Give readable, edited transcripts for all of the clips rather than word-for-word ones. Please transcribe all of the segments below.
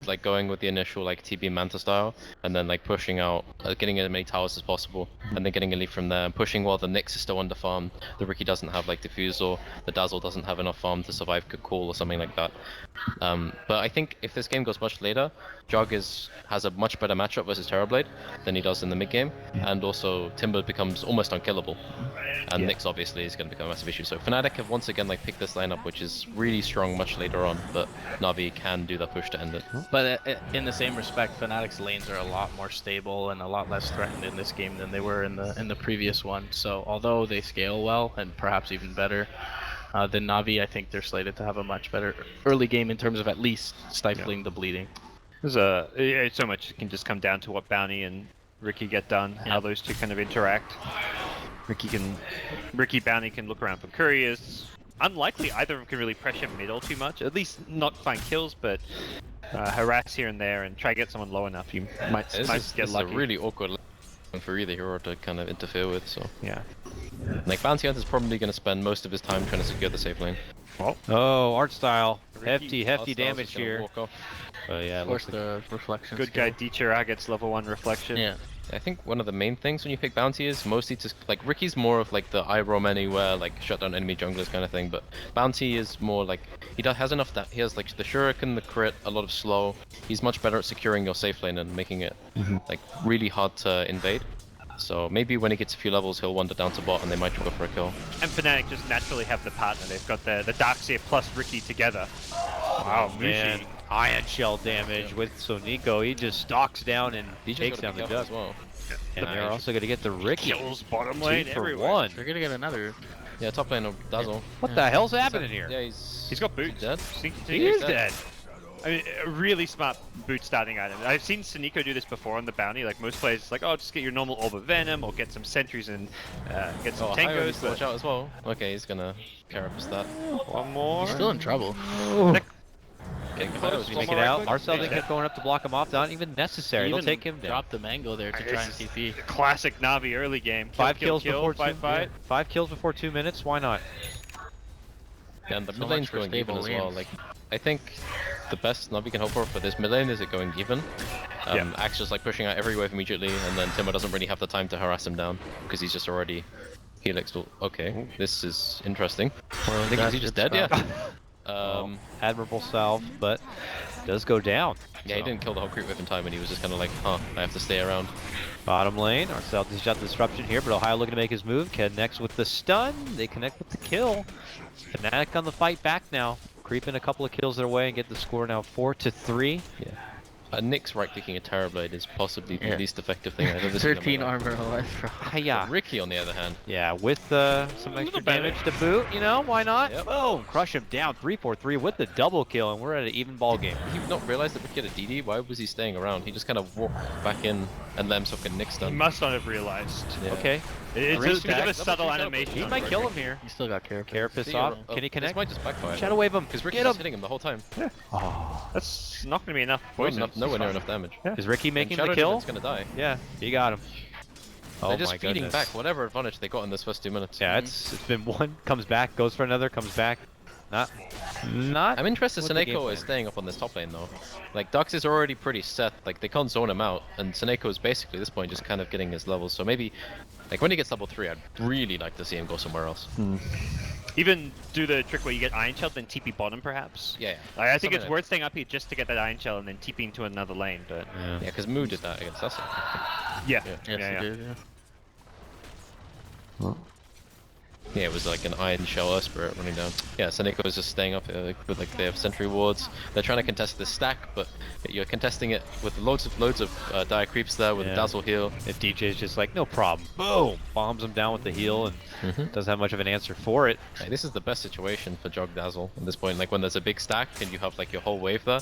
like going with the initial like TB Manta style, and then like pushing out, getting as many towers as possible, and then getting a lead from there, and pushing while the Nyx is still under farm. The Riki doesn't have like Diffusal, the Dazzle doesn't have enough farm to survive good call or something like that. But I think if this game goes much later, Jog has a much better matchup versus Terrorblade than he does in the mid game, and also Timber becomes almost unkillable, and Nyx obviously is going to become a massive issue. So Fnatic have once again like picked this lineup, which is really strong much later on, but NaVi can do that push to end it. But in the same respect, Fnatic's lanes are a lot more stable and a lot less threatened in this game than they were in the previous one. So although they scale well and perhaps even better than NaVi, I think they're slated to have a much better early game in terms of at least stifling the bleeding. There's so much can just come down to what Bounty and Riki get done, how those two kind of interact. Riki Bounty can look around for couriers. Unlikely either of them can really pressure middle too much, at least not find kills, but harass here and there and try to get someone low enough. You might get lucky. This is a really awkward lane for either hero to kind of interfere with, so. Yeah. Like, Bounty Hunter's probably going to spend most of his time trying to secure the safe lane. Oh, art style. Riki, Hefty damage here. Yeah, Of course, the reflection Good guy Dichira gets level 1 reflection. Yeah. I think one of the main things when you pick Bounty is mostly just, like, Ricky's more of like the I roam anywhere, like shut down enemy junglers kind of thing, but Bounty is more like, has enough that he has like the shuriken, the crit, a lot of slow. He's much better at securing your safe lane and making it like really hard to invade. So maybe when he gets a few levels, he'll wander down to bot and they might go for a kill. And Fnatic just naturally have the partner. They've got the Darkseer plus Riki together. Wow, Man, Mushi. Iron Shell damage with Soniko. He just stalks down and takes down the Jug Jug. as well. And they're also going to get the Riki. Kills bottom 2 lane for everywhere. 1. They're gonna get another. Yeah, top lane of Dazzle. What the hell's happening here? Yeah, He's got boots. dead. He is dead. I mean, a really smart boot starting item. I've seen Soniko do this before on the bounty. Like most players, it's like, oh, just get your normal Orb of Venom or get some sentries and get some Tango tangos. to watch out as well. Okay, he's gonna care up his stat. One more. He's still in trouble. Getting close. Make it out. Marcel then kept going up to block him off. Not even necessary. They'll take him down. Drop the mango there to try and TP. Classic Navi early game. 5 kills before fight. 5 kills before 2 minutes. Why not? Yeah, and the So mid lane's much for going even stable as well. lanes. Like, I think the best Navi can hope for this mid lane is it going even. Axe just like pushing out every wave immediately, and then Timber doesn't really have the time to harass him down because he's just already helixed. Okay, this is interesting. I think is he just dead? Yeah. Admirable salve, but does go down. Yeah, he didn't kill the whole creep wave in time, and he was just kind of like, huh, I have to stay around. Bottom lane, Marcel has got the disruption here, but Ohio looking to make his move. Connects with the stun. They connect with the kill. Fnatic on the fight back now. Creeping a couple of kills their way and get the score now 4-3. Yeah. Nyx right-clicking a Terrorblade is possibly the least effective thing I've ever seen. 13 armor alive. Hiya. Riki, on the other hand. Yeah, with some extra damage to boot, you know, why not? Yep. Boom! Crush him down, 3-4-3 with the double kill, and we're at an even ball game. He not realized that Riki had a DD? Why was he staying around? He just kind of walked back in and let himself get Nyx He done. must not have realized. Yeah. Okay. It's a bit of a Double subtle kill, animation. He on might Riki. kill him here. You still got Carapace. Carapace See, off. oh, Can he connect? This might just backfire. Shadow wave him. Because Riki Get was him. hitting him the whole time. Oh. That's not going to be enough Not poison. enough, nowhere near enough damage. Is Riki And making Shadow the kill? Demon's gonna die. Yeah, he got him. Oh They're just my feeding goodness. back whatever advantage they got in this first 2 minutes. Yeah, it's been one, comes back, goes for another, comes back. Not. I'm interested with the game Soniko is plan. staying up on this top lane though. Like Dux is already pretty set, like they can't zone him out, and Soniko is basically at this point just kind of getting his levels. So maybe, like when he gets level 3, I'd really like to see him go somewhere else. Even do the trick where you get Iron Shell, then TP bottom perhaps. Yeah. Like, I think Something it's like worth staying up here just to get that Iron Shell and then TPing to another lane, but... Yeah, because Moo did that against us. Yeah. Yes, yeah. he did, yeah. Yeah, it was like an Iron Shell Spirit running down. Yeah, Soniko is just staying up here with like they have sentry wards. They're trying to contest this stack, but you're contesting it with loads of dire creeps there with Dazzle heal. If DJ's just like, no problem, boom, bombs him down with the heal and doesn't have much of an answer for it. Hey, this is the best situation for Jog Dazzle at this point. Like when there's a big stack and you have like your whole wave there,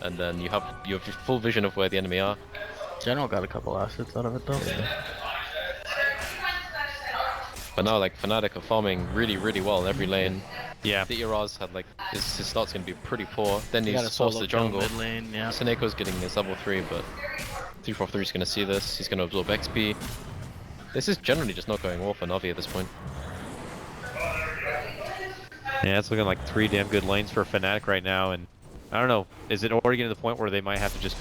and then you have your full vision of where the enemy are. General got a couple assets out of it though. Yeah. But now like Fnatic are farming really well in every lane. Yeah. The Iraz had like his start's gonna be pretty poor. Then He got a he's forced solo the kill jungle. mid lane, yeah. Soneko's getting his level 3, but 343 is gonna see this. He's gonna absorb XP. This is generally just not going well for Navi at this point. Yeah, it's looking like 3 damn good lanes for Fnatic right now, and I don't know. Is it already getting to the point where they might have to just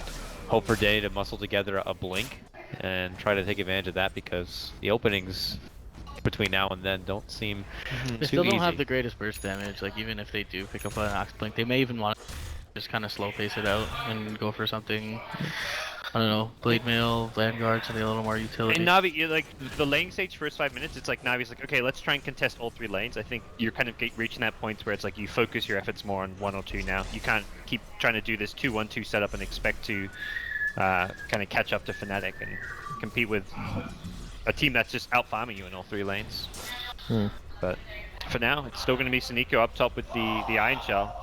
hope for Day to muscle together a blink and try to take advantage of that, because the openings between now and then don't seem They too still don't easy. have the greatest burst damage. Like even if they do pick up an Axe Blink, they may even want to just kind of slow pace it out and go for something. I don't know, Blade Mail, Vanguard, something a little more utility. And Navi, like the lane stage first 5 minutes, it's like Navi's like, okay, let's try and contest all 3 lanes. I think you're kind of reaching that point where it's like you focus your efforts more on 1 or 2 now. You can't keep trying to do this 2-1-2 setup and expect to kind of catch up to Fnatic and compete with a team that's just out farming you in all 3 lanes. But for now, it's still going to be ZBCStudioQ up top with the Iron Shell.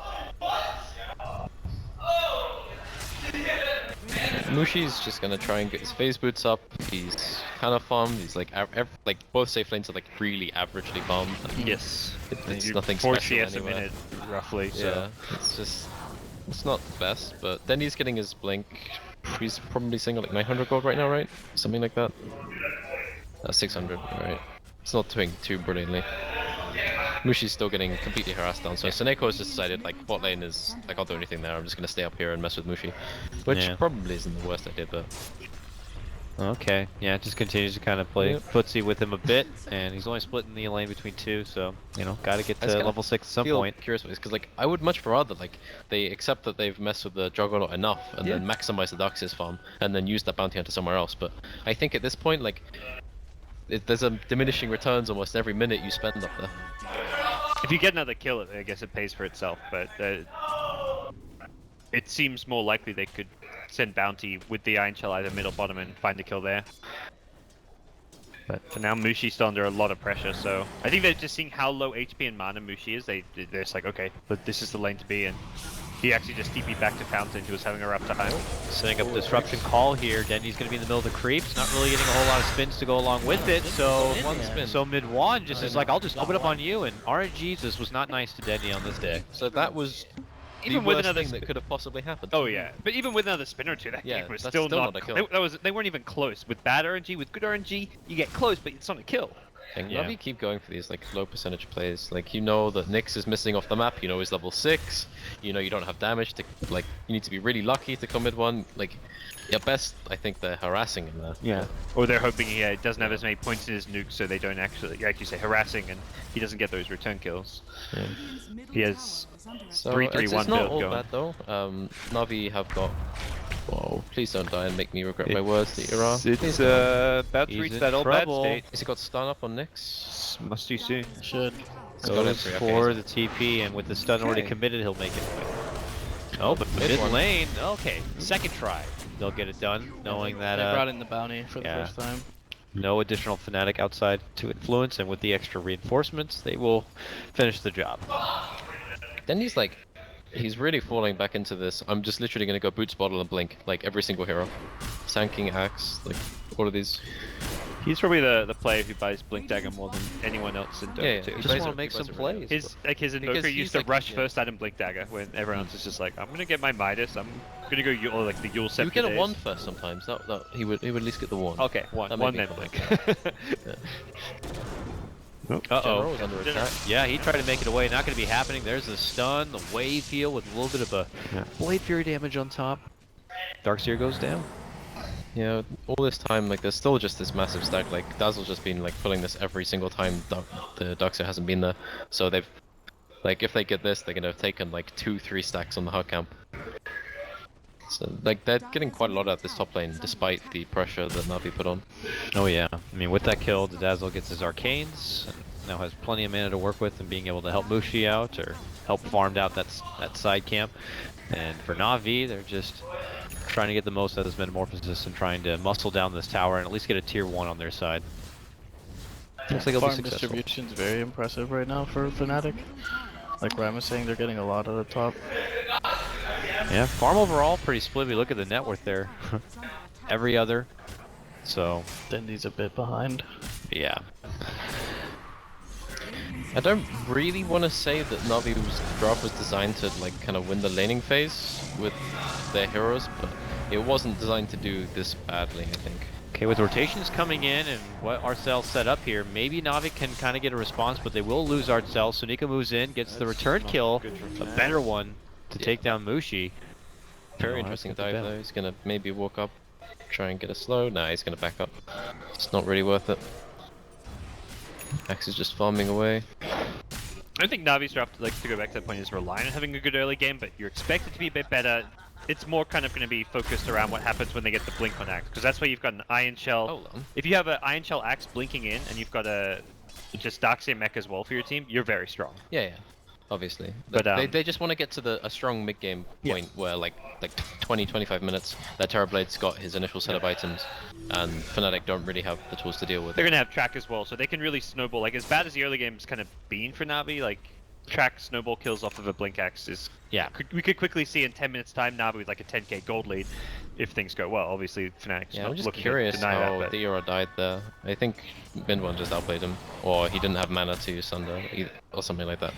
Mushi's just gonna try and get his phase boots up. He's kind of farmed. He's like, like both safe lanes are like really averagely farmed. Yes. It's nothing 4 special CS anywhere. a minute, roughly. Yeah, it's not the best, but then he's getting his blink. He's probably seeing like 900 gold right now, right? Something like that. 600, right? It's not doing too brilliantly. Mushi's still getting completely harassed down, so Seneco's just decided like bot lane is, I can't do anything there, I'm just gonna stay up here and mess with Mushi. Which Yeah. probably isn't the worst idea, but... Okay, yeah, it just continues to kind of play Yep. footsie with him a bit, and he's only splitting the lane between 2, so, you know, gotta get I just to kinda level 6 at some feel point. curious about this, because like, I would much rather like, they accept that they've messed with the Juggernaut enough, and then maximize the Darkseer's farm, and then use that bounty hunter somewhere else, but I think at this point, like, there's a diminishing returns almost every minute you spend up there. If you get another kill, I guess it pays for itself, but it seems more likely they could send Bounty with the Iron Shell either mid or bottom and find a kill there. But for now, Mushi's still under a lot of pressure, so I think they're just seeing how low HP and mana Mushi is. They're just like, okay, but this is the lane to be in. He actually just TP'd back to Fountain, who was having a rough time. Setting up disruption call here. Dendy's going to be in the middle of the creeps, not really getting a whole lot of spins to go along with it. So One spin. So mid-1 just is like, I'll just open up on you, and RNGesus was not nice to Dendy on this day. So that was Even the with worst another thing that could have possibly happened. Oh yeah, but even with another spin or two, that Yeah, game was that's still still not not a kill. They weren't even close. With bad RNG, with good RNG, you get close, but it's not a kill. And Yeah. NaVi keep going for these like low percentage plays. Like you know that Nyx is missing off the map. You know he's level 6. You know you don't have damage to like. You need to be really lucky to come mid one. Like at best, I think they're harassing him there. Yeah. Or they're hoping he doesn't have as many points in his nuke, so they don't actually, like you say, harassing, and he doesn't get those return kills. Yeah. He has So 3-3-1 it's not build all going. bad though. NaVi have got. Whoa! Please don't die and make me regret my words that you're wrong. It's about to He's reach in that old bad trouble. state. Has he got stun up on Nyx? Must do soon. Should. He's got Goes it. for the TP, and with the stun already Okay. committed, he'll make it. Oh, but Mid mid one. lane, okay, second try. They'll get it done, knowing that They brought in the bounty for the yeah. first time. no additional Fnatic outside to influence, and with the extra reinforcements, they will finish the job. Then he's like, he's really falling back into this. I'm just literally gonna go boots, bottle, and blink like every single hero. Sanking axe, like all of these. He's probably the player who buys Blink Dagger more than anyone else in Dota Yeah, yeah. too. He Just buys want it- to make he buys some it really plays. His Because Invoker he's used to like- rush yeah. first item Blink Dagger when everyone else is just like, I'm gonna get my Midas, I'm gonna go Yule, like the Yule You would get a days. 1 first sometimes. That he would at least get the 1. Okay, one That might then be Blink. Uh-oh. General is under attack. Yeah, he tried to make it away. Not going to be happening. There's the stun, the wave heal with a little bit of a Blade Fury damage on top. Darkseer goes down. Yeah, all this time, like, there's still just this massive stack. Like, Dazzle's just been, like, pulling this every single time the Darkseer hasn't been there. So they've, like, if they get this, they're gonna have taken, like, 2-3 stacks on the hard camp. So, like, they're getting quite a lot out of this top lane, despite the pressure that NaVi put on. Oh yeah, I mean with that kill, Dazzle gets his arcanes, and now has plenty of mana to work with and being able to help Mushi out or help farmed out that side camp. And for NaVi, they're just trying to get the most out of this Metamorphosis and trying to muscle down this tower and at least get a tier 1 on their side. Looks like it'll be Farm successful. distribution's very impressive right now for Fnatic. Like Ram was saying, they're getting a lot at the top. Yeah, farm overall pretty split. We look at the net worth there. Every other. So, Dendy's a bit behind. yeah. I don't really want to say that NaVi's draft was designed to, like, kind of win the laning phase with their heroes, but it wasn't designed to do this badly, I think. Okay, with rotations coming in and what Arcel set up here, maybe NaVi can kind of get a response, but they will lose Arcel. So Nika moves in, gets the return kill, a better one. to take down Mushi. Very Oh, interesting that's gonna dive be bad. though. He's gonna maybe walk up, try and get a slow. Nah, he's gonna back up. It's not really worth it. Axe is just farming away. I think Navi's draft, like, to go back to that point, is relying on having a good early game, but you're expected to be a bit better. It's more kind of going to be focused around what happens when they get the blink on Axe, because that's where you've got an Iron Shell. Hold on. If you have an Iron Shell Axe blinking in, and you've got a just Darkseer mech as well for your team, you're very strong. Yeah, obviously. But, they just want to get to a strong mid game point where like 20-25 minutes, that Terrorblade's got his initial set of items, and Fnatic don't really have the tools to deal with They're it. going to have track as well, so they can really snowball. Like, as bad as the early game's kind of been for Navi, like, track snowball kills off of a blink axe is... Yeah. We could quickly see in 10 minutes time Navi with like a 10k gold lead if things go well. Obviously, Fnatic's Yeah, not I'm just looking curious to deny how that. But... Theora died there. I think Min1 just outplayed him, or he didn't have mana to Sunder, or something like that.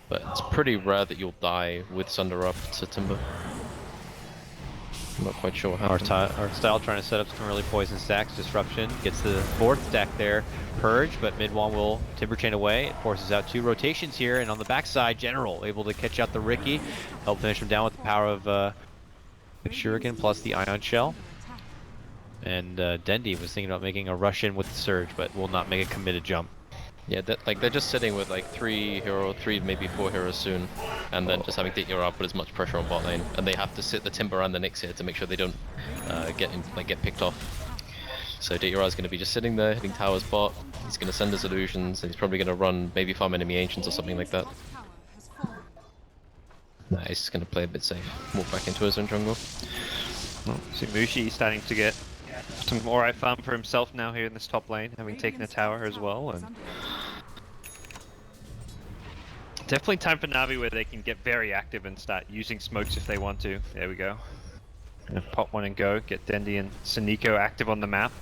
But it's pretty rare that you'll die with Sunder up to Timber. I'm not quite sure how. Artstyle trying to set up some early poison stacks. Disruption gets the 4th stack there. Purge, but mid-one will Timber Chain away. It forces out 2 rotations here, and on the backside, General able to catch out the Riki. Help finish him down with the power of the Shuriken plus the Ion Shell. And Dendi was thinking about making a rush in with the Surge, but will not make a committed jump. Yeah, they're just sitting with like 3 maybe 4 heroes soon, and then just having Theora put as much pressure on bot lane, and they have to sit the Timber and the Nyx here to make sure they don't get picked off. So Theora is going to be just sitting there, hitting towers bot. He's going to send his illusions, and he's probably going to run, maybe farm enemy ancients or something like that. Nah, he's just going to play a bit safe, walk back into his own jungle. See Mushi starting to get some alright farm for himself now here in this top lane, having taken a tower as well. And definitely time for Navi where they can get very active and start using smokes if they want to. There we go. Gonna pop one and go, get Dendi and Suniko active on the map.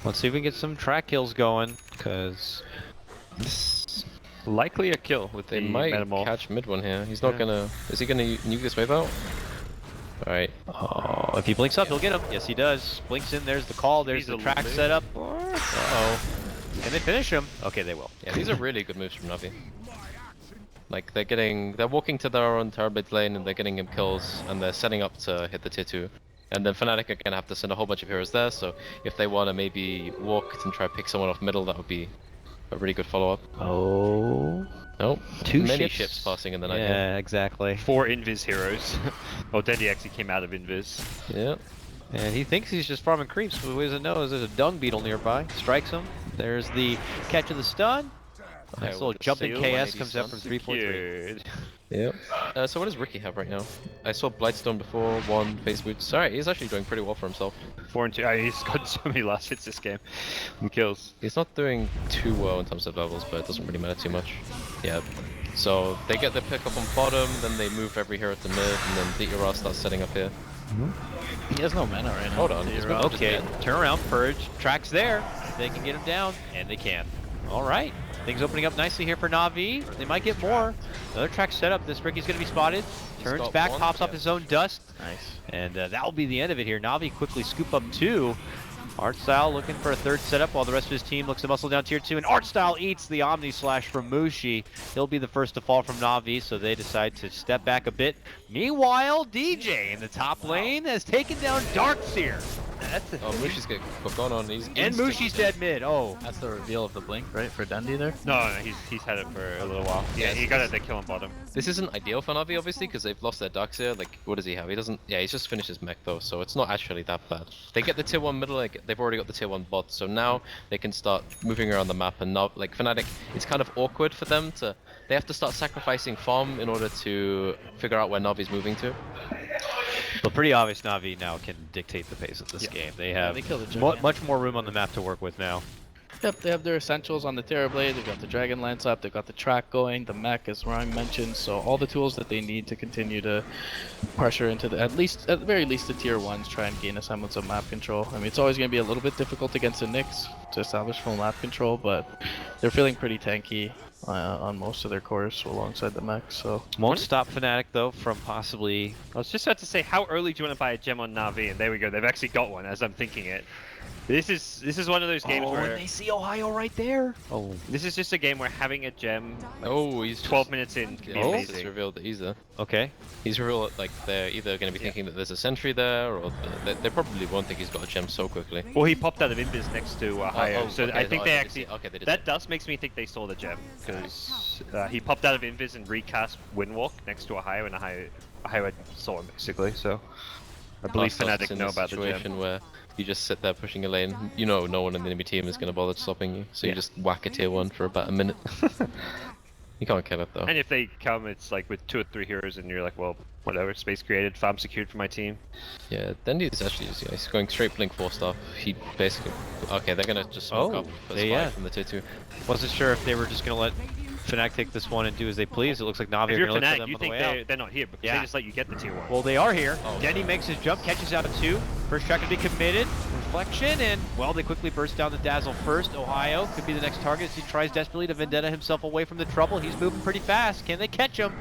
Let's see if we can get some track kills going, because This likely a kill with They the might Metamorph. catch mid one here. He's not gonna... Is he gonna nuke this wave out? Alright. oh, if he blinks up, he'll get him. Yes, he does. Blinks in, there's the call, there's He's the a track loser. setup. Uh-oh. Can they finish him? Okay, they will. Yeah, these are really good moves from Navi. Like, they're walking to their own Terrorblade's lane and they're getting him kills, and they're setting up to hit the tier 2. And then Fnatic are gonna have to send a whole bunch of heroes there, so if they wanna maybe walk and try to pick someone off middle, that would be a really good follow-up. Oh. Nope. Two Many ships. ships passing in the night. Yeah, exactly. 4 Invis heroes. Oh, Dendi actually came out of Invis. Yeah. And he thinks he's just farming creeps, but what he doesn't know is there's a dung beetle nearby. Strikes him. There's the catch of the stun. Nice little jumping KS comes out from 343. Cute. Yep. So what does Riki have right now? I saw Blightstone before, 1 face boots. Alright, he's actually doing pretty well for himself. 4 and 2. He's got so many last hits this game. And kills. He's not doing too well in terms of levels, but it doesn't really matter too much. Yeah. So they get the pick up on bottom, then they move every hero to mid, and then Theora starts setting up here. He has no mana right now. Hold on, he's Theora. got- Okay, turn around, Purge. Track's there. They can get him down, and they can. Alright. Things opening up nicely here for Na'Vi. They might get more. Another track setup. This Ricky's going to be spotted. Turns got back, one, pops up yeah. his own dust. Nice. And that will be the end of it here. Na'Vi quickly scoop up 2. Artstyle looking for a 3rd setup while the rest of his team looks to muscle down tier 2. And Artstyle eats the Omni Slash from Mushi. He'll be the first to fall from Na'Vi, so they decide to step back a bit. Meanwhile, DJ in the top lane has taken down Darkseer. That's a Oh, Mushi's got gone on. He's And instant Mushi's dead mid. Oh. That's the reveal of the blink, right, for Dendi there? No, he's had it for a little while. Yeah, he got it to kill him bottom. This isn't ideal for Navi, obviously, because they've lost their Darkseer. Like, what does he have? He doesn't... Yeah, he's just finished his mech, though, so it's not actually that bad. They get the tier 1 middle, like, they've already got the tier 1 bot, so now they can start moving around the map, and now, like, Fnatic, it's kind of awkward for them to... They have to start sacrificing farm in order to figure out where Navi's moving to. Well, pretty obvious Na'Vi now can dictate the pace of this game. They have they killed the giant. much more room on the map to work with now. Yep, they have their essentials on the Terrorblade, they've got the Dragon Lance up, they've got the track going, the mech as Ryan mentioned, so all the tools that they need to continue to pressure into the, at the very least the tier 1s, try and gain a semblance of map control. I mean, it's always going to be a little bit difficult against the Nyx to establish full map control, but they're feeling pretty tanky on most of their cores alongside the mech, so... Won't stop Fnatic, though, from possibly... I was just about to say, how early do you want to buy a gem on Na'Vi? And there we go, they've actually got one as I'm thinking it. This is one of those games where... and they see Ohio right there! Oh. This is just a game where having a gem, like, Oh, he's 12 minutes in can be He's amazing. revealed that he's there. Okay. He's revealed like they're either going to be thinking that there's a sentry there, or they probably won't think he's got a gem so quickly. Well, he popped out of Invis next to Ohio, so okay, I think oh, they did actually... see- okay, they did That does makes me think they saw the gem, because he popped out of Invis and recast Windwalk next to Ohio, and Ohio saw him basically, so... I believe Fnatic Fnatic know about the gem. Where you just sit there pushing a lane, you know no one in the enemy team is going to bother stopping you, so you just whack a tier 1 for about a minute. You can't kill it though. And if they come, it's like with 2 or 3 heroes, and you're like, well, whatever, space created, farm secured for my team. Yeah, Dendy is actually just, he's going straight Blink 4 stuff. He basically... Okay, they're going to just smoke up for yeah. from the tier 2. Wasn't sure if they were just going to let Fnatic take this one and do as they please. It looks like Navi If are you're going to look for Fnatic, them you on the think way out. they're not here, because Yeah. they just let you get the tier 1. Well, they are here. Oh, Denny makes his jump, catches out at 2. First track to be committed. Reflection, and, well, they quickly burst down the Dazzle first. Ohio could be the next target as he tries desperately to Vendetta himself away from the trouble. He's moving pretty fast. Can they catch him?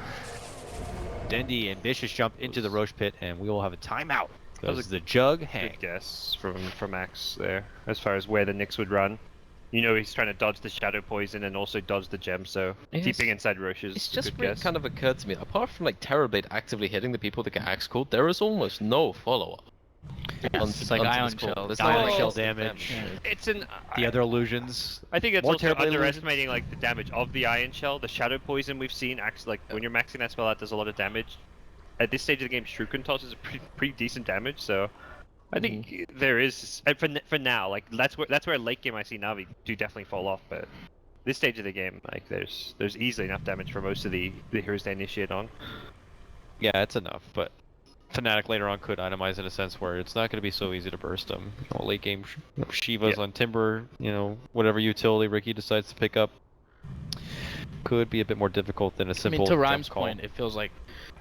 Dendy and Vicious jump into the Roche pit, and we will have a timeout. Because the jug hangs. Good guess from Max there, as far as where the Nyx would run. You know he's trying to dodge the Shadow Poison and also dodge the gem, so Yes. keeping inside Roche is It's a just good really guess. kind of occurred to me, apart from like Terrorblade actively hitting the people that get axe called, there is almost no follow-up. It's like Ion Shell. There's Ion no Shell else damage. It's an... The other illusions. I think it's more also terribly underestimating like the damage of the Iron Shell. The Shadow Poison we've seen acts like when you're maxing that spell out does a lot of damage. At this stage of the game, Shuriken Toss is a pretty decent damage, so I think there is for now. Like that's where late game I see Na'Vi do definitely fall off, but this stage of the game, like there's easily enough damage for most of the heroes they initiate on. Yeah, it's enough, but Fnatic later on could itemize in a sense where it's not going to be so easy to burst them. You know, late game Shiva's on Timber, you know, whatever utility Ricky decides to pick up could be a bit more difficult than a simple I mean, to jump Rhyme's call. point, it feels like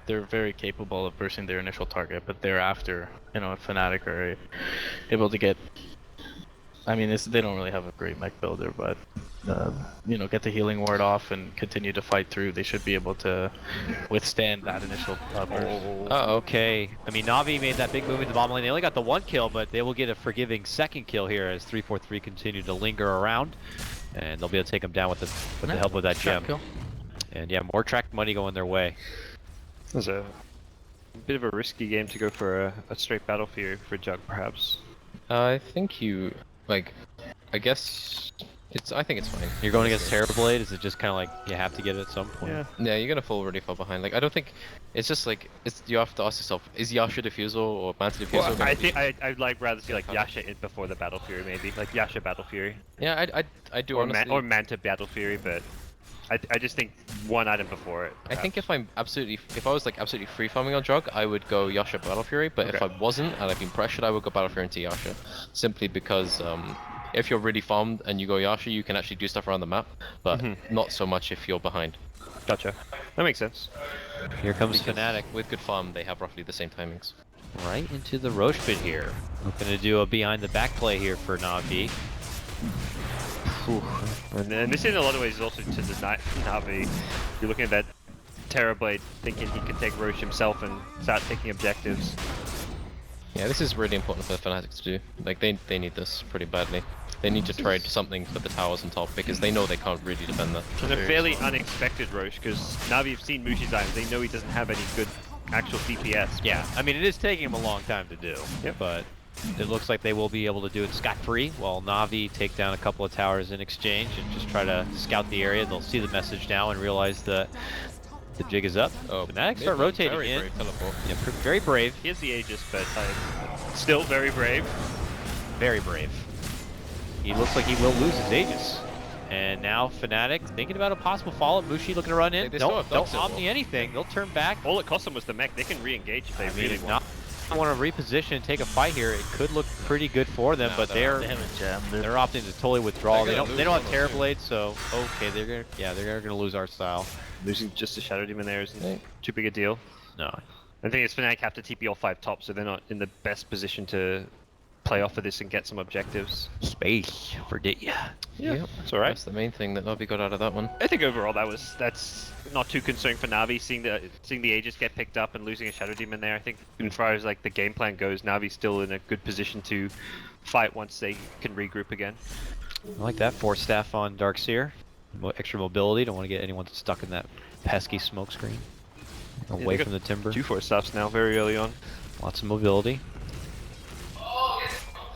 they're very capable of bursting their initial target, but thereafter, you know, if Fnatic are able to get... I mean, they don't really have a great mech builder, but, you know, get the healing ward off and continue to fight through, they should be able to withstand that initial burst. Okay. I mean, Na'Vi made that big move in the bottom lane. They only got the 1 kill, but they will get a forgiving second kill here as 343 continue to linger around. And they'll be able to take them down with the help of that gem. Kill. And yeah, more track money going their way. There's a bit of a risky game to go for a straight battle for Jug, perhaps. I think you, like, I guess I think it's fine. You're going against Terrorblade, is it just kind of like you have to get it at some point? Yeah, you're gonna fall really far behind. Like, I don't think it's just like you have to ask yourself: is Yasha Diffusal or Manta Diffusal? Well, gonna I be... think I'd like rather see like Yasha in before the Battle Fury, maybe like Yasha Battle Fury. Yeah, I do Or, honestly. or Manta Battle Fury, but I just think one item before it. I think if I was like absolutely free farming on Jug, I would go Yasha Battle Fury. But if I wasn't and I've been pressured, I would go Battle Fury into Yasha, simply because if you're really farmed and you go Yasha, you can actually do stuff around the map, but not so much if you're behind. Gotcha. That makes sense. Here comes Because Fnatic with good farm, they have roughly the same timings. right into the Roche pit here. Looking to do a behind the back play here for Na'Vi. And this in a lot of ways is also to deny Na'Vi. You're looking at that Terrorblade thinking he can take Roche himself and start taking objectives. Yeah, this is really important for the Fnatic to do. Like, they need this pretty badly. They need to trade something for the towers on top because they know they can't really defend that. It's a fairly unexpected Roche because Na'Vi have seen Mushi's items. They know he doesn't have any good actual DPS. Yeah, I mean, it is taking him a long time to do, Yep. but it looks like they will be able to do it scot-free while Na'Vi take down a couple of towers in exchange and just try to scout the area. They'll see the message now and realize that the jig is up. Oh, Fnatic start rotating very in. brave teleport. Yeah, very brave. He has the Aegis, but still very brave. Very brave. He looks like he will lose his Aegis. And now Fnatic thinking about a possible follow-up. Mushi looking to run in. They still have Don't Dogs Omni anything. They'll turn back. All it cost them was the mech. They can re-engage if they really want. Not want to reposition and take a fight here. It could look pretty good for them, but they're They have a gem. they're opting to totally withdraw. They're They gonna don't lose have almost, Terrorblade, so okay, they're gonna lose our style. Losing just a Shadow Demon there isn't too big a deal. No. I think it's Fnatic have to TP all 5 top, so they're not in the best position to play off of this and get some objectives. Space for D. Yeah, It's alright. That's the main thing that NaVi got out of that one. I think overall that's not too concerning for Navi. Seeing the Aegis get picked up and losing a Shadow Demon there, I think as far as like the game plan goes, Navi's still in a good position to fight once they can regroup again. I like that. 4 staff on Darkseer. Extra mobility. Don't want to get anyone stuck in that pesky smoke screen. Away from the timber. 2-4 stuffs now very early on. Lots of mobility.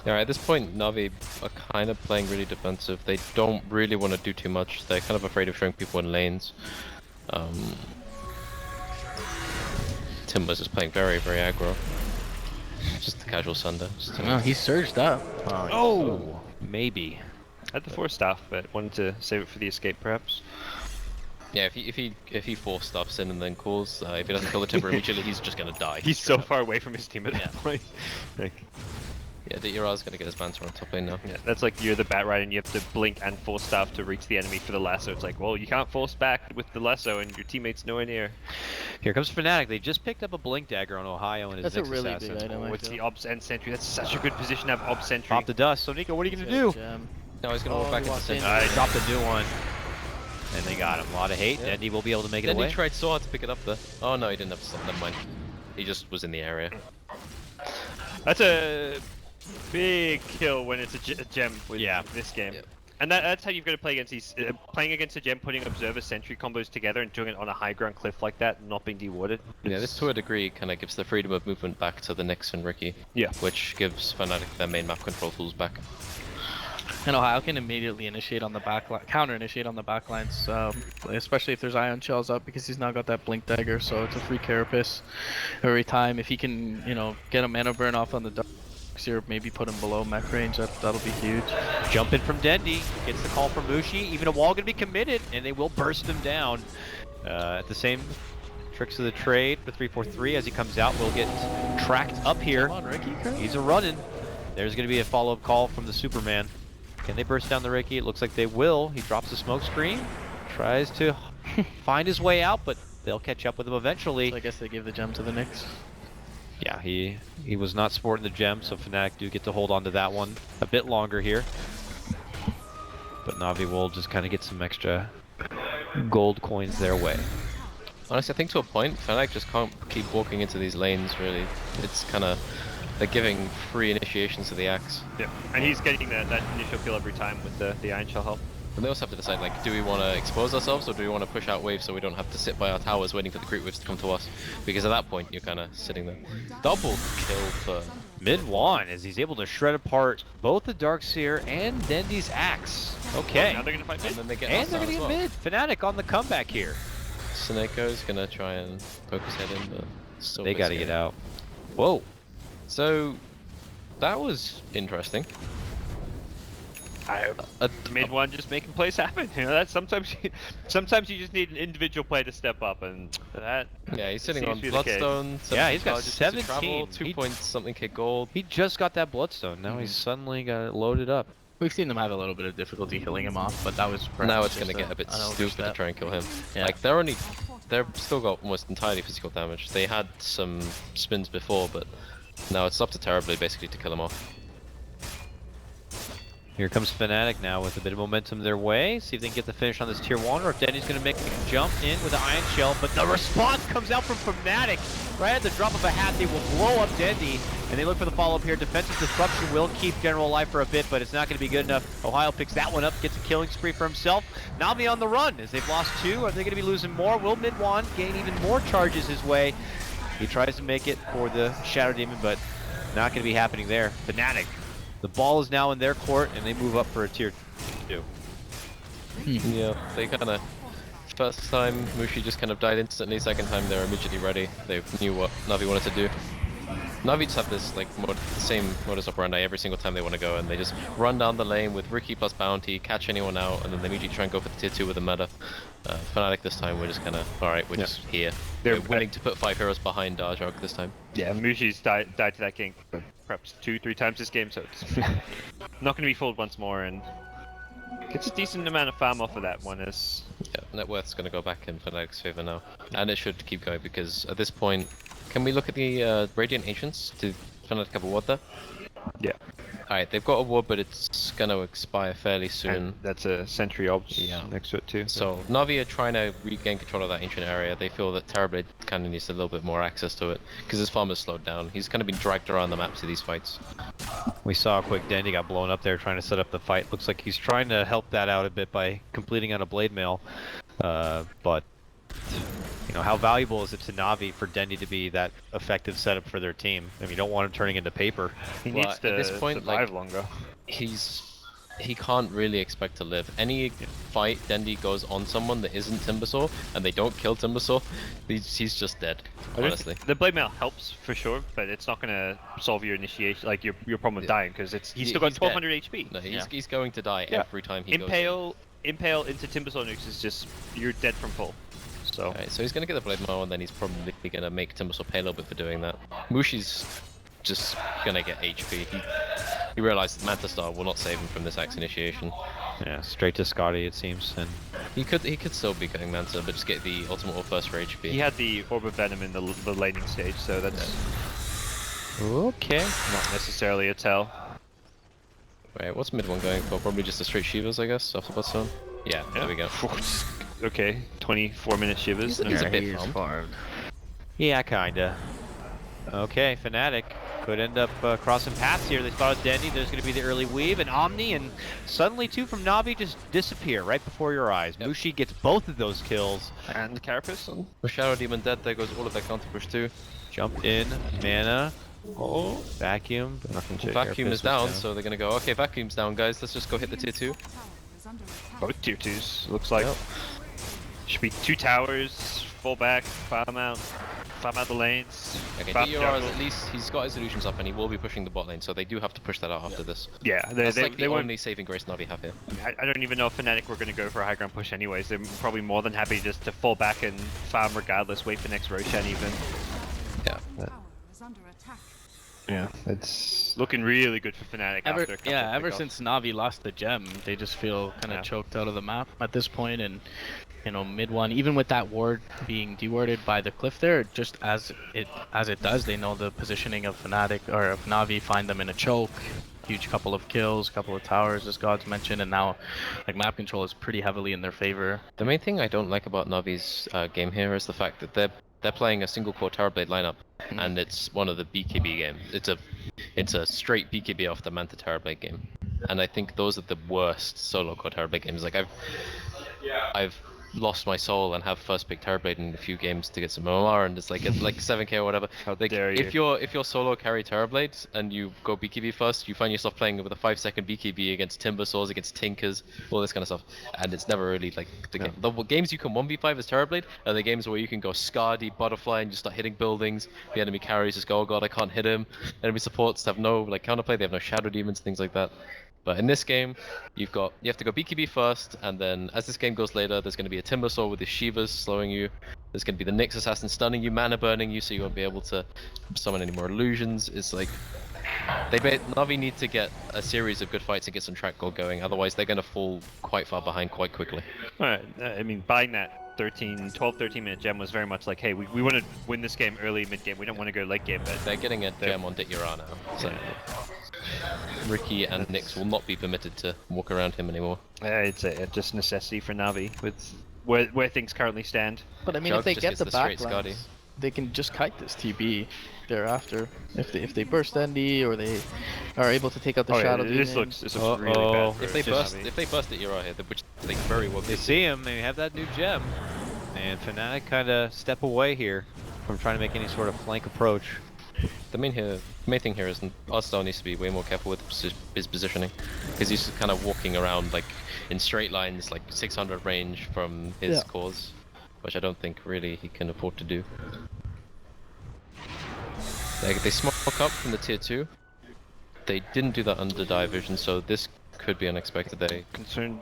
Yeah, at this point, Navi are kind of playing really defensive. They don't really want to do too much. They're kind of afraid of showing people in lanes. Timber's is playing very, very aggro. Just the casual Sunder. No, he surged up. Oh, maybe. Had the 4 staff, but wanted to save it for the escape perhaps. Yeah, if he 4 stuffs in and then calls, if he doesn't kill the Timber immediately, he's just gonna die. He's so far away from his team at that point. Like, yeah, the Ira's gonna get his Banter on top lane now. yeah, that's like you're the Bat Rider and you have to blink and force staff to reach the enemy for the lasso. It's like, well, you can't force back with the lasso and your teammate's nowhere near. Here comes Fnatic. They just picked up a Blink Dagger on Ohio and his That's a Nyx really Assassin. big item. Oh, it's the Obs and Sentry. That's such a good position to have Obs Sentry. Pop the dust. So Nico, what are you gonna do? No, he's gonna walk back into the center. They dropped a new one. And they got him. A lot of hate. Yeah. Dendy will be able to make it Then away. he tried so hard to pick it up there. Oh no, he didn't have to stop. Never mind. He just was in the area. That's a big kill when it's a gem with this game. Yeah. And that's how you've got to play against these. Playing against a gem, putting Observer Sentry combos together and doing it on a high ground cliff like that, not being dewarded. Yeah, this to a degree kind of gives the freedom of movement back to the Nyx and Ricky. Yeah. Which gives Fnatic their main map control tools back. And Ohio can immediately initiate on the back line, counter initiate on the back lines, especially if there's Ion Shells up because he's now got that Blink Dagger, so it's a free carapace every time. If he can, you know, get a mana burn off on the Darkseer, maybe put him below mech range, that'll be huge. Jump in from Dendy. Gets the call from Mushi. Even a wall gonna be committed, and they will burst him down. At the same tricks of the trade for 343 as he comes out, will get tracked up here. Come on, Ricky. He's a running. There's gonna be a follow-up call from the Superman. Can they burst down the Ricky? It looks like they will. He drops the smoke screen, tries to find his way out, but they'll catch up with him eventually. So I guess they give the gem to the Nyx. Yeah, he was not sporting the gem, so Fnatic do get to hold on to that one a bit longer here. But Navi will just kind of get some extra gold coins their way. Honestly, I think to a point, Fnatic just can't keep walking into these lanes, really. It's kind of... They're giving free initiations to the Axe. Yeah. And he's getting that initial kill every time with the Iron Shell help. And they also have to decide, like, do we want to expose ourselves or do we want to push out waves so we don't have to sit by our towers waiting for the creep waves to come to us? Because at that point, you're kind of sitting there. Double kill for... Mid-1 as he's able to shred apart both the Darkseer and Dendy's Axe. Okay. Now they're gonna fight mid. And then they get And they're hostile gonna as get well. mid. Fnatic on the comeback here. Sineko's gonna try and poke his head in, but still They gotta missing get it. out. Whoa. So, that was interesting. Mid one just making plays happen. You know, that's sometimes you just need an individual player to step up, and that. Yeah, he's sitting seems on to be the case. Bloodstone. Yeah, he's got 17 charges, 2 17. travel, 2 points something K gold. He just got that Bloodstone. Now he's suddenly got it loaded up. We've seen them have a little bit of difficulty killing him off, but that was Now perhaps it's gonna just get a bit an stupid to overstep. try and kill him. Yeah. Like they're still got almost entirely physical damage. They had some spins before, but now it's up to Terribly basically to kill him off. Here comes Fnatic now with a bit of momentum their way. See if they can get the finish on this tier 1 or if Denny's going to make the jump in with the Iron Shell. But the response comes out from Fnatic. Right at the drop of a hat, they will blow up Dendy. And they look for the follow-up here. Defensive disruption will keep General alive for a bit, but it's not going to be good enough. Ohio picks that one up, gets a killing spree for himself. NaVi on the run as they've lost 2. Are they going to be losing more? Will Mid-1 gain even more charges his way? He tries to make it for the Shadow Demon, but not going to be happening there. Fnatic. The ball is now in their court, and they move up for a tier 2. Yeah, they kind of... First time, Mushi just kind of died instantly. Second time, they're immediately ready. They knew what NaVi wanted to do. NaVi just have this, like, the same modus operandi every single time they want to go, and they just run down the lane with Ricky plus Bounty, catch anyone out, and then they immediately try and go for the tier 2 with a meta. Fnatic this time, we're just kind of, alright, we're just here. They're willing to put 5 heroes behind Darjok this time. Yeah, Mushi's died to that gank perhaps 2-3 times this game, so it's not going to be fooled once more, and gets a decent amount of farm off of that one. Is Yeah, net worth's going to go back in Fnatic's favor now, and it should keep going because at this point, can we look at the Radiant Ancients? Did Fnatic have a ward there? Yeah. Alright, they've got a ward, but it's gonna expire fairly soon. And that's a sentry obs Yeah. next to it too. So NaVi are trying to regain control of that ancient area. They feel that Terrorblade kind of needs a little bit more access to it because his farm has slowed down. He's kind of been dragged around the map to these fights. We saw a quick Dendy got blown up there trying to set up the fight. Looks like he's trying to help that out a bit by completing on a blade mail. But you know, how valuable is it to NaVi for Dendy to be that effective setup for their team? I mean, you don't want him turning into paper. He Well, needs to at this point, survive like, longer. He can't really expect to live. Any fight Dendy goes on someone that isn't Timbersaw and they don't kill Timbersaw, he's just dead, honestly. The blade mail helps for sure, but it's not gonna solve your initiation, like your problem with dying, because he's still got 1200 HP. No, he's going to die every time he goes. Impale into Timbersaw nukes is just, you're dead from full. So. Alright, so he's gonna get the blade mail and then he's probably gonna make Timbersaw pay a little bit for doing that. Mushi's just gonna get HP. He realized that Manta Star will not save him from this axe initiation. Yeah, straight to Scotty it seems. And He could still be getting Manta, but just get the ultimate or first for HP. He had the Orb of Venom in the laning stage, so that's okay. not necessarily a tell. Wait, what's mid one going for? Probably just a straight Shivas, I guess, off the bot zone. Yeah, there we go. Okay, 24-minute Shivas. He's a Okay. bit farmed. Yeah, kinda. Okay, Fnatic could end up crossing paths here. They spotted Dendy, there's going to be the early weave, and Omni, and suddenly two from NaVi just disappear right before your eyes. Yep. Mushi gets both of those kills. And Carapace. With Shadow Demon dead, there goes all of their counter push too. Jump in, mana. Oh, vacuum. Vacuum is down, so they're gonna go, okay, Vacuum's down, guys, let's just go hit the tier 2. Both tier 2s, looks like. Yep. Should be 2 towers, fall back, farm out the lanes. Okay, farm DRR is jungle. at least, he's got his illusions up and he will be pushing the bot lane, so they do have to push that out after this. Yeah, That's like the they won't. only saving grace NaVi have here. I don't even know if Fnatic were going to go for a high ground push anyways. They're probably more than happy just to fall back and farm regardless, wait for next Roshan even. Yeah. Yeah, it's looking really good for Fnatic after a couple of ever pickoffs. since NaVi lost the gem, they just feel kind of choked out of the map at this point, and you know, mid one, even with that ward being dewarded by the cliff there, just as it does, they know the positioning of Fnatic or of NaVi, find them in a choke, huge couple of kills, couple of towers, as God's mentioned, and now like map control is pretty heavily in their favor. The main thing I don't like about Navi's game here is the fact that they're playing a single core Terrorblade lineup, and it's one of the BKB games. It's a straight BKB off the Manta Terrorblade game, and I think those are the worst solo core Terrorblade games. Like I've lost my soul and have first pick Terrorblade in a few games to get some OMR, and it's like 7k or whatever. How Like dare you. if you're solo carry Terrorblades and you go BKB first, you find yourself playing with a 5-second BKB against Timbersaws, against Tinkers, all this kind of stuff, and it's never really like the game. The games you can 1v5 as Terrorblade are the games where you can go Scardy, Butterfly, and just start hitting buildings. The enemy carries just go, oh god, I can't hit him. Enemy supports have no like counterplay, they have no Shadow Demons, things like that. But in this game, you have to go BKB first, and then as this game goes later, there's going to be a Timbersaw with his Shivas slowing you. There's going to be the Nyx Assassin stunning you, mana burning you, so you won't be able to summon any more illusions. It's like NaVi need to get a series of good fights and get some track goal going. Otherwise, they're going to fall quite far behind quite quickly. Alright, I mean, buying that 12-13 minute gem was very much like, hey, we want to win this game early, mid game. We don't want to go late game, but They're getting a gem on Dityara now, so Ricky and Nyx will not be permitted to walk around him anymore. it's a just necessity for NaVi with where things currently stand. But I mean, Jug if they just get gets the the straight backlands, Scotty. they can just kite this TB thereafter. If they burst Endy or they are able to take out the Shadow this Demon. looks really bad. If they burst Dityara here, which they very well They could. see him, they have that new gem. And Fnatic kind of step away here from trying to make any sort of flank approach. The main thing here is Arsenal needs to be way more careful with his positioning, because he's kind of walking around like in straight lines, like 600 range from his cores, which I don't think really he can afford to do. They smoke up from the tier 2. They didn't do that under Division, so this could be unexpected. They Concerned.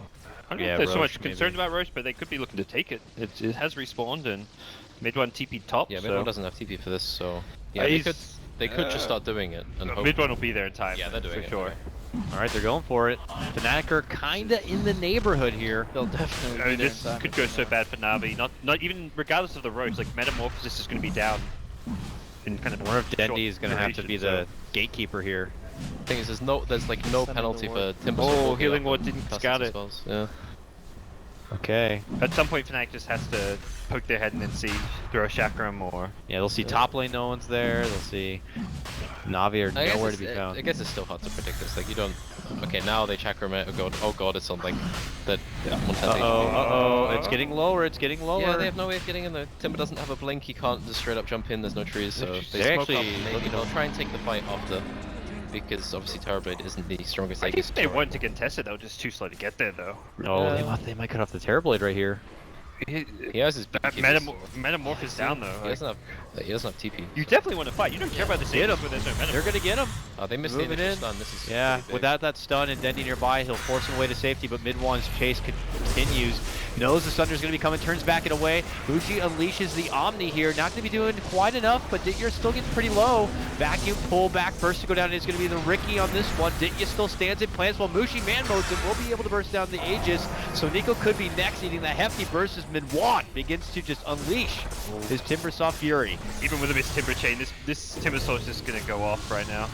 I don't know Yeah, if there's so Roche, much concerned about Roche, but they could be looking to take it. It has respawned and mid one TP top. mid so one doesn't have TP for this, so yeah, he's- they could just start doing it and hope. mid one will be there in time. Yeah, they're doing for it, sure. okay. Alright, they're going for it. Fnatic are kinda in the neighborhood here. They'll definitely I be mean, there this in time. could go so bad for Navi. Not even regardless of the Roche. Like Metamorphosis is going to be down. In kind of One of Dendy is short going to have to be duration, the gatekeeper here. thing is, there's like no penalty for Timber. Oh, Healing Ward didn't scout it. Yeah. Okay. At some point, Fnatic just has to poke their head in and see, throw a Chakram or... Yeah, they'll see top lane, no one's there. They'll see Navi are nowhere to be found. I guess it's still hard to predict this. Like, you don't... Okay, now they Chakram it. Oh god, it's on like... That It's getting lower, it's getting lower. Yeah, they have no way of getting in there. Timber doesn't have a blink, he can't just straight up jump in, there's no trees, so... They're actually maybe they'll try and take the fight after. Because obviously Terrorblade isn't the strongest. I think they want to contest it, though, just too slow to get there, though. Oh, they might cut off the Terrorblade right here. He has his Metamorph is down, though. He doesn't have TP. You definitely want to fight. You don't care about the saves when there's no Metamorph. They're gonna get him. Oh, they missed the initial stun. This is yeah, really without that stun and Dendy nearby, he'll force him away to safety, but Mid-One's chase continues. Knows the Thunder's going to be coming, turns back and away. Bushi unleashes the Omni here. Not going to be doing quite enough, but Ditya still getting pretty low. Vacuum pull back, first to go down is going to be the Riki on this one. Ditya still stands in plans while Mushi man modes him. Will be able to burst down the Aegis. So Nico could be next, eating that hefty burst as Mid-One begins to just unleash his Timbersaw Fury. Even with a missed Timber Chain, this Timbersaw is just going to go off right now.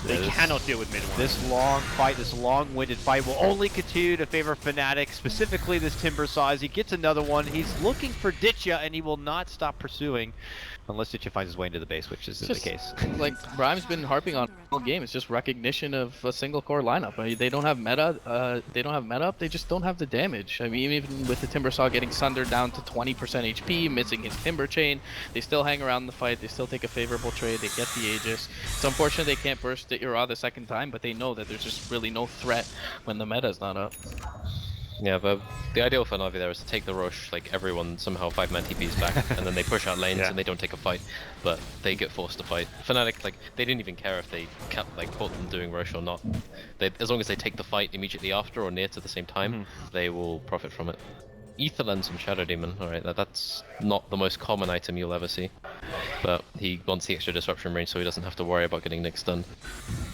They cannot deal with Mid-One. This long fight, this long-winded fight will only continue to favor Fnatic, specifically this Timbersaw. As he gets another one, he's looking for Ditya, and he will not stop pursuing unless Ditya finds his way into the base, which isn't the case. Like Brime's been harping on all game, it's just recognition of a single core lineup. I mean, they don't have meta. They don't have meta up. They just don't have the damage. I mean, even with the Timbersaw getting Sunder down to 20% HP, missing his Timber Chain, they still hang around the fight. They still take a favorable trade. They get the Aegis. It's unfortunate they can't burst the Ura the second time, but they know that there's just really no threat when the meta is not up. Yeah, but the ideal for Navi there is to take the rush, like everyone somehow 5-man TPs back, and then they push out lanes and they don't take a fight, but they get forced to fight. Fnatic, like, they didn't even care if they kept, like, caught them doing rush or not. As long as they take the fight immediately after or near to the same time, they will profit from it. Ether Lens and Shadow Demon, alright, that's not the most common item you'll ever see. But he wants the extra disruption range so he doesn't have to worry about getting Nick stunned.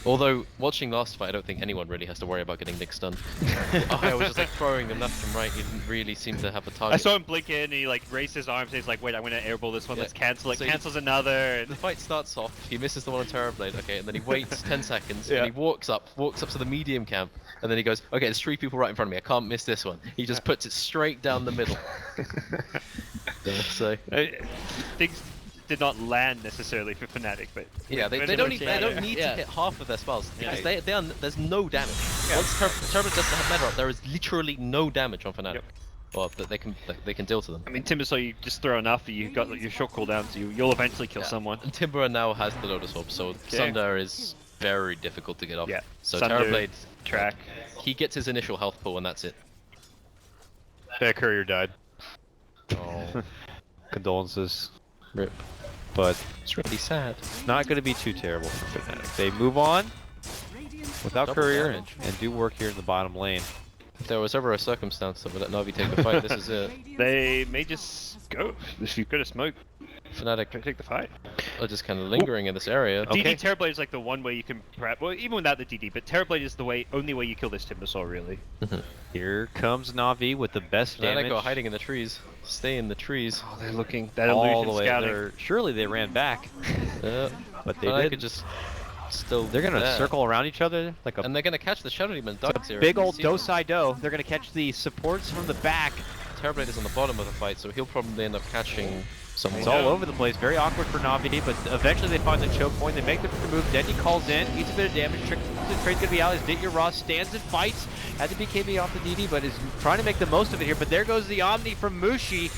Although, watching last fight, I don't think anyone really has to worry about getting Nick stunned. I was just like throwing them left and right, he didn't really seem to have a target. I saw him blink in, and he like raised his arms, and he's like, wait, I'm gonna airball this one, let's cancel it, So cancels another. The fight starts off, he misses the one on Terrorblade, okay, and then he waits 10 seconds, and he walks up to the medium camp, and then he goes, okay, there's 3 people right in front of me, I can't miss this one. He just puts it straight down the middle. So things did not land necessarily for Fnatic, but yeah, they don't need to hit half of their spells because there's no damage. Once Terrorblade doesn't have meta up, there is literally no damage on Fnatic. Yep. Well, that they can deal to them. I mean, Timbersaw, you just throw enough, you've got your short cooldown, so you'll eventually kill someone. And Timber now has the Lotus Orb, so Sunder is very difficult to get off. Yeah. So Sunder, Terrorblade track. He gets his initial health pool and that's it. Their courier died. Oh, condolences. Rip. But It's really sad. it's not going to be too terrible for Fnatic. They move on without Double courier damage. and do work here in the bottom lane. If there was ever a circumstance that would let Navi take the fight, this is it. They may just go. If you've got a smoke, Fnatic take the fight. are just kind of lingering in this area. Okay. DD Terrorblade is like the one way you can prep, well, even without the DD, but Terrorblade is the only way you kill this Timbersaw, really. Here comes Navi with the best Fnatic damage. are hiding in the trees. Stay in the trees. Oh, they're looking, that all illusion the way. scouting. Surely they ran back, Yeah. but they Fnatic did. are just still They're gonna there. circle around each other like a And they're gonna catch the Shadow Demon dogs here. big old You see them? do-si-do. They're gonna catch the supports from the back. Terrorblade is on the bottom of the fight, so he'll probably end up catching someone. It's all over the place. Very awkward for Navi, but eventually they find the choke point. They make the move. Dendy calls in, eats a bit of damage. The trade's gonna be out as Ditya Ross stands and fights. Had the BKB off the DD, but is trying to make the most of it here. But there goes the Omni from Mushi.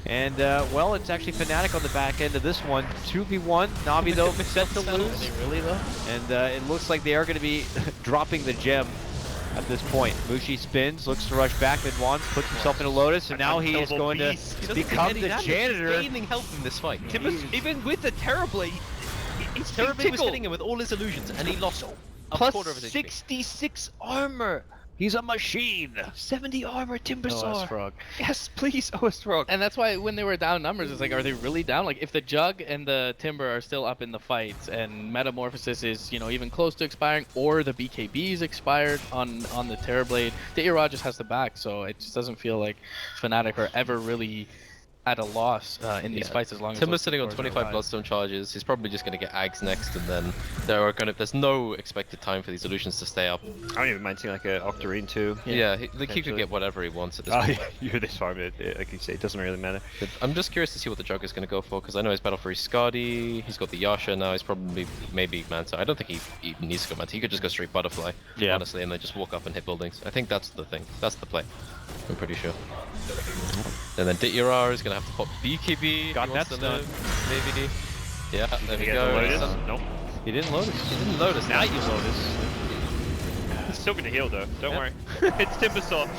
And, well, it's actually Fnatic on the back end of this one. 2v1. Navi, though, set to lose. Really though? And it looks like they are going to be dropping the gem at this point. Mushi spins, looks to rush back. Mid-Wan puts himself in a Lotus, and now he is going to become the janitor. He's gaining health in this fight. Even with the Terrorblade, Terrorblade was hitting him with all his illusions, and he lost a quarter of his HP. 66 armor. He's a machine. 70 armor, Timbersaw. OS Frog. Yes, please, OS Frog. And that's why when they were down numbers, it's like, are they really down? Like, if the Jug and the Timber are still up in the fights, and Metamorphosis is, you know, even close to expiring, or the BKB is expired on the Terrorblade, the Ira just has the back, so it just doesn't feel like Fnatic are ever really at a loss in these Yeah. fights as long as Timber's those sitting on scores are 25 alive. Bloodstone charges. He's probably just going to get Ags next, and then there's no expected time for these illusions to stay up. I don't even mind seeing like an Octarine too. Yeah, he could potentially. get whatever he wants at this Oh, point. you're this far, but like you say, it doesn't really matter. But I'm just curious to see what the Jug is going to go for, because I know he's battle for his Skadi, he's got the Yasha now, he's probably maybe Manta. I don't think he even needs to go Manta. He could just go straight Butterfly, Yeah. honestly, and then just walk up and hit buildings. I think that's the thing. That's the play. I'm pretty sure. And then Dityarar is going to have to pop BKB. Got if he wants that to live, maybe. Yeah, there we You get go. the Lotus? Some- Nope. He didn't lotus. He didn't Lotus. Now you Lotus. He's still gonna heal though. Don't Yep. worry. It's Timbersaw.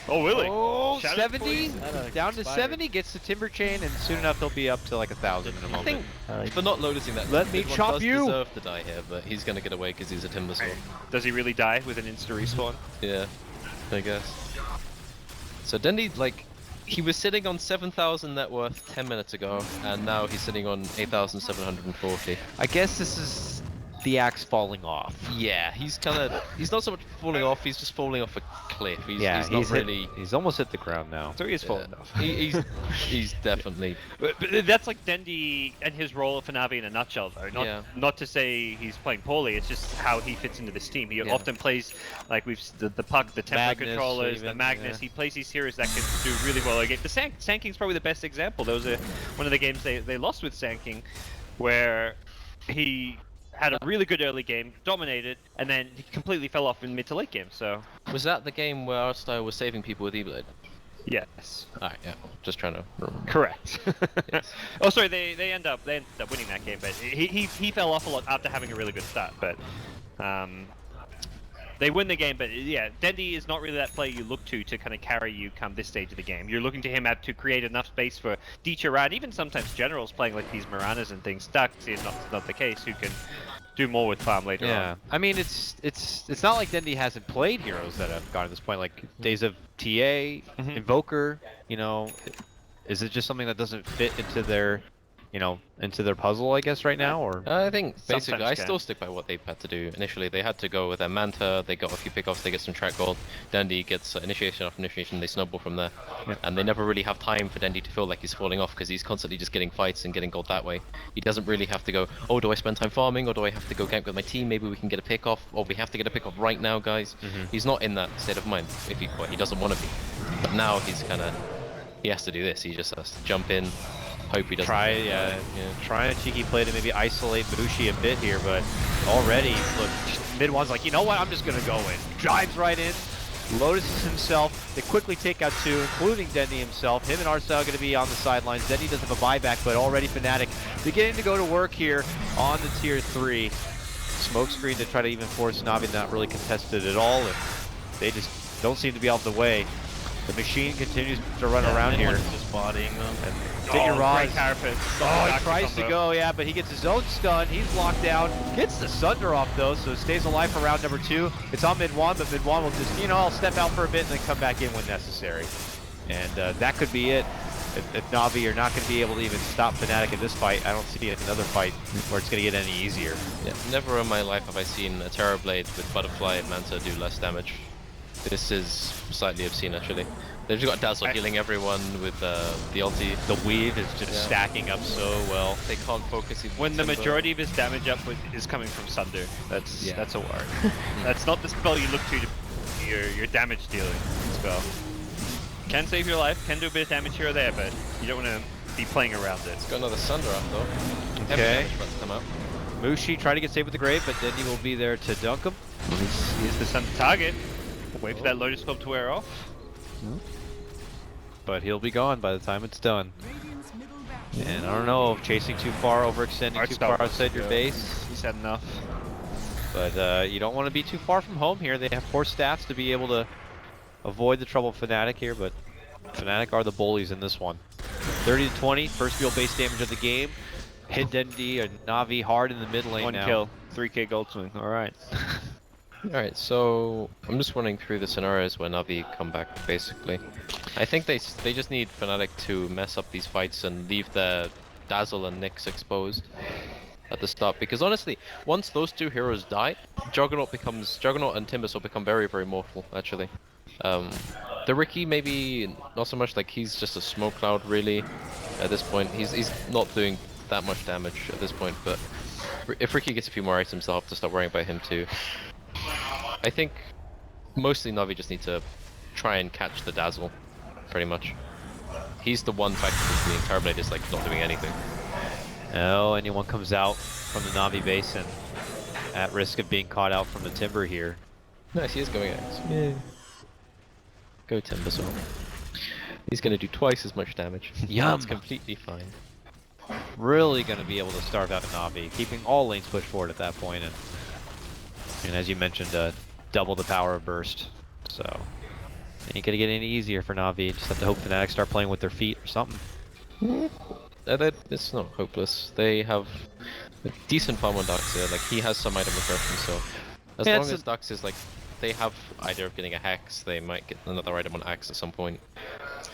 Oh, Willing. Oh, Shadow 70? Poison? Down to 70, gets the Timber Chain, and soon enough he'll be up to like 1,000 in a I moment. think for not Lotusing that, Let me this one chop does you. deserve to die here, but he's going to get away because he's a Timbersaw. Does he really die with an insta respawn? Yeah, I guess. So Dendi, like, he was sitting on 7,000 net worth 10 minutes ago, and now he's sitting on 8,740. I guess this is the axe falling off. Yeah, he's not so much falling off, he's just falling off a cliff. He's not really... He's almost hit the ground now. So he is Yeah, falling off. he's definitely... But that's like Dendi and his role for Navi in a nutshell, though. Not to say he's playing poorly. It's just how he fits into this team. He often plays like the puck, the tempo Magnus, controllers, even, the Magnus. yeah. He plays these heroes that can do really well. Like the Sanking's probably the best example. There was one of the games they lost with Sanking, where he had a really good early game, dominated, and then he completely fell off in mid to late game. So Was that the game where Artstyle was saving people with E-Blade? yes. Alright, yeah. Just trying to remember. Correct. Yes. Oh, sorry. They end up winning that game, but he fell off a lot after having a really good start. But they win the game. But yeah, Dendi is not really that player you look to kind of carry you come this stage of the game. You're looking to him to create enough space for Dichara, even sometimes generals playing like these Miranas and things. Stuck is not the case. Who can do more with farm later Yeah, on. I mean it's not like Dendi hasn't played heroes that have gotten to this point, like Days of TA, Invoker. You know, is it just something that doesn't fit into their, into their puzzle, I guess, right now, or? I think basically Sometimes I can. still stick by what they've had to do. Initially, they had to go with their Manta. They got a few pickoffs. They get some track gold. Dendi gets initiation after initiation. They snowball from there, and they never really have time for Dendi to feel like he's falling off because he's constantly just getting fights and getting gold that way. He doesn't really have to go, oh, do I spend time farming or do I have to go gank with my team? Maybe we can get a pick off, or we have to get a pick off right now, guys. He's not in that state of mind. If he doesn't want to be, but now he has to do this. He just has to jump in. Hope he doesn't. Trying a cheeky play to maybe isolate Bushi a bit here, but already, look, mid one's like, you know what, I'm just gonna go in. Drives right in, Lotuses himself, they quickly take out two, including Dendi himself. Him and Arcel are gonna be on the sidelines. Dendi doesn't have a buyback, but already Fnatic beginning to go to work here on the tier 3. Smoke screen to try to even force NaVi, not really contested at all, and they just don't seem to be out of the way. The machine continues to run around here. Just bodying them. Great carapace. He tries to go, yeah, but he gets his own stun. He's locked down. Gets the Sunder off, though, so stays alive for round number 2. It's on mid 1, but mid 1 will just, I'll step out for a bit and then come back in when necessary. And that could be it. If NaVi are not going to be able to even stop Fnatic in this fight, I don't see another fight where it's going to get any easier. Yeah, never in my life have I seen a Terrorblade with Butterfly and Manta do less damage. This is slightly obscene, actually. They've just got Dazzle healing everyone with the ulti. The weave is just stacking up so well. They can't focus even When the Timber. majority of his damage up is coming from Sunder, that's a worry. That's not the spell you look to your damage dealing spell. Can save your life, can do a bit of damage here or there, but you don't want to be playing around it. Got another Sunder up though. Heavy Okay. damage about to come out. Mushi trying to get saved with the grave, but Dendi will be there to dunk him. Here's the Sunder target. Wait for that Lotus Club to wear off. But he'll be gone by the time it's done. And I don't know, chasing too far, overextending too far outside your base. He's had enough. But you don't want to be too far from home here. They have poor stats to be able to avoid the trouble of Fnatic here, but Fnatic are the bullies in this one. 30 to 20, first real base damage of the game. Hit Dendi and NaVi hard in the mid lane now. 1 kill, 3k gold swing. All right. Alright, so I'm just running through the scenarios where Navi come back, basically. I think they just need Fnatic to mess up these fights and leave their Dazzle and Nyx exposed at the start, because honestly, once those two heroes die, Juggernaut and Timbersaw become very, very mortal, actually. The Ricky maybe not so much, like he's just a smoke cloud really at this point. He's not doing that much damage at this point, but if Ricky gets a few more items, they'll have to start worrying about him too. I think mostly NaVi just need to try and catch the Dazzle, pretty much. He's the one factor that's being Terrorblade is like not doing anything. Oh, anyone comes out from the NaVi base and at risk of being caught out from the Timber here. Nice, he is going X. Yeah. Go Timbersaw. He's gonna do twice as much damage. Yum. That's completely fine. Really going to be able to starve out NaVi, keeping all lanes pushed forward at that point, and as you mentioned, double the power of burst. So ain't gonna get any easier for NaVi. Just have to hope Fnatic start playing with their feet or something. It's not hopeless. They have a decent farm on Darkseer. Like he has some item regression, so as long as Darkseer's like they have idea of getting a Hex, they might get another item on Axe at some point.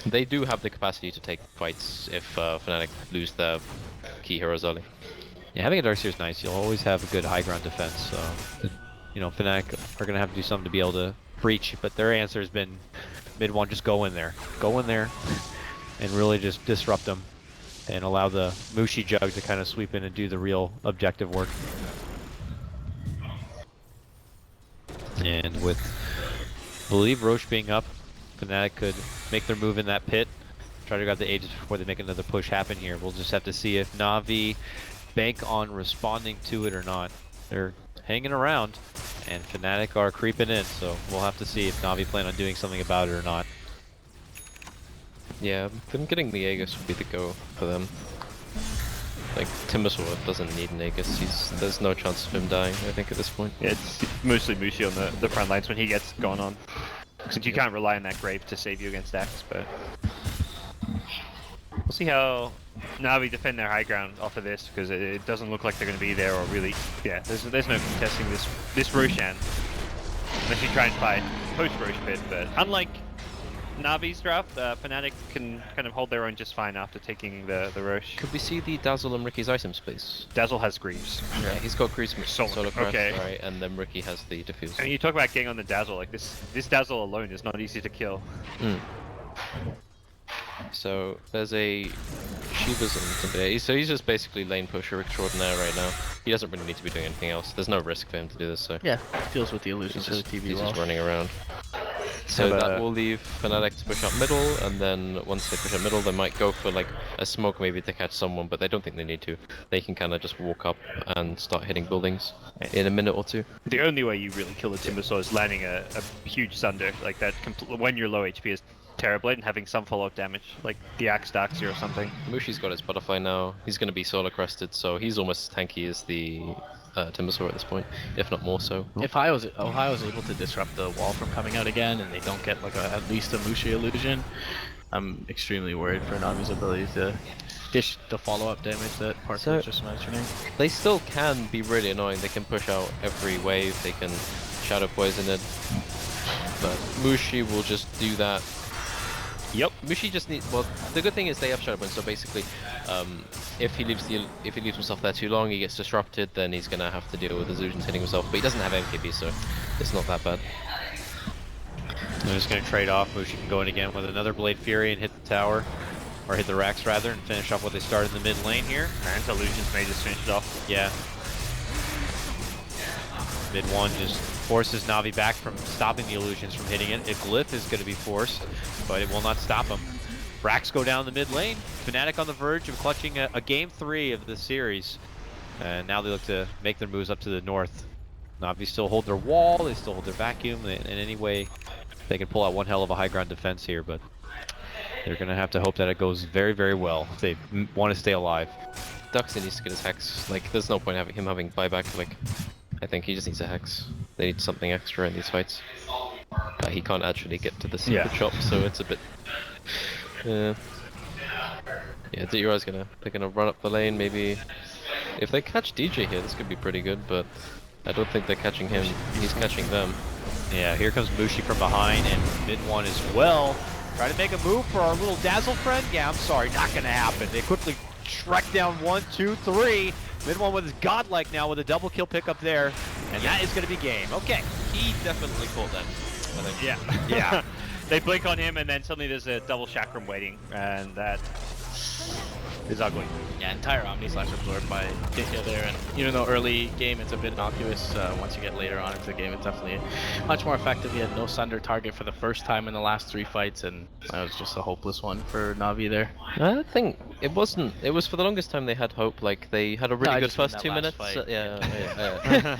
They do have the capacity to take fights if Fnatic lose their key heroes early. Yeah, having a Darkseer is nice. You'll always have a good high ground defense. So, you know, Fnatic are gonna have to do something to be able to breach. But their answer has been mid one, just go in there, and really just disrupt them, and allow the Mushi Jug to kind of sweep in and do the real objective work. And with, I believe, Roche being up, Fnatic could make their move in that pit, try to grab the Aegis before they make another push happen here. We'll just have to see if NaVi bank on responding to it or not. They're hanging around, and Fnatic are creeping in, so we'll have to see if NaVi plan on doing something about it or not. Yeah, them getting the Aegis would be the go for them. Like, Timbersaw doesn't need an Aegis, there's no chance of him dying, I think, at this point. Yeah, it's mostly Mushi on the front lines when he gets gone on. Since you can't rely on that Grave to save you against Axe, but... We'll see how NaVi defend their high ground off of this, because it doesn't look like they're going to be there, or really... Yeah, there's no contesting this Roshan. Unless you try and fight post-Rosh pit, but unlike NaVi's draft, Fnatic can kind of hold their own just fine after taking the Rosh. Could we see the Dazzle and Ricky's items, please? Dazzle has Greaves. Yeah, he's got Greaves Solar Crest, okay. right, and then Ricky has the Diffuse. And you talk about getting on the Dazzle, like this Dazzle alone is not easy to kill. Mm. So there's a Shiva's Intimidate. So he's just basically lane pusher extraordinaire right now. He doesn't really need to be doing anything else. There's no risk for him to do this, so... Yeah, deals with the illusions of the TV he's wall. just running around. So that will leave Fnatic to push up middle, and then once they push up middle, they might go for like a smoke maybe to catch someone, but they don't think they need to. They can kind of just walk up and start hitting buildings in a minute or two. The only way you really kill the Timbersaw is landing a huge Sunder, like that when you're low HP is Terrorblade and having some follow-up damage, like the Axe Darkseer or something. Mushi's got his Butterfly now. He's going to be Solar Crested, so he's almost as tanky as the Timbersaw at this point, if not more so. If Ohio's able to disrupt the wall from coming out again, and they don't get like at least a Mushi illusion, I'm extremely worried for NaVi's ability to dish the follow-up damage that Parker was just mentioning. They still can be really annoying. They can push out every wave. They can Shadow Poison it, but Mushi will just do that. Yep, Mushi just needs. Well, the good thing is they have Shadow Poison, so basically, if he leaves himself there too long, he gets disrupted. Then he's gonna have to deal with illusions hitting himself. But he doesn't have MKB, so it's not that bad. They're just gonna trade off. Mushi can go in again with another Blade Fury and hit the tower, or hit the racks rather, and finish off what they started in the mid lane here. And illusions may just finish it off. Yeah. Mid one just forces NaVi back from stopping the illusions from hitting it. A glyph is going to be forced, but it will not stop him. Racks go down the mid lane. Fnatic on the verge of clutching a game 3 of the series. And now they look to make their moves up to the north. NaVi still hold their wall, they still hold their vacuum. In any way, they can pull out one hell of a high ground defense here, but they're going to have to hope that it goes very, very well if they want to stay alive. Darkseer needs to get his Hex. Like, there's no point having him having buyback. Like, I think he just needs a Hex. They need something extra in these fights. But he can't actually get to the secret shop, so it's a bit... Yeah, DR's they're gonna run up the lane, maybe... If they catch DJ here, this could be pretty good, but I don't think they're catching him. He's catching them. Yeah, here comes Mushi from behind, and mid one as well. Try to make a move for our little Dazzle friend? Yeah, I'm sorry, not gonna happen. They quickly Shrek down 1, 2, 3. Mid one with his godlike now with a double kill pickup there, and that is going to be game. Okay. He definitely caught them, I think. Yeah. Yeah. They blink on him, and then suddenly there's a double chakram waiting, and that is ugly. Yeah, entire Omni Slash absorbed by Dithya there, and even though early game it's a bit innocuous, once you get later on into the game it's definitely much more effective. He had no Sunder target for the first time in the last 3 fights, and that was just a hopeless one for Navi there. I think it wasn't. It was for the longest time they had hope. Like they had a really I good just mean first that 2 last minutes. fight. Yeah.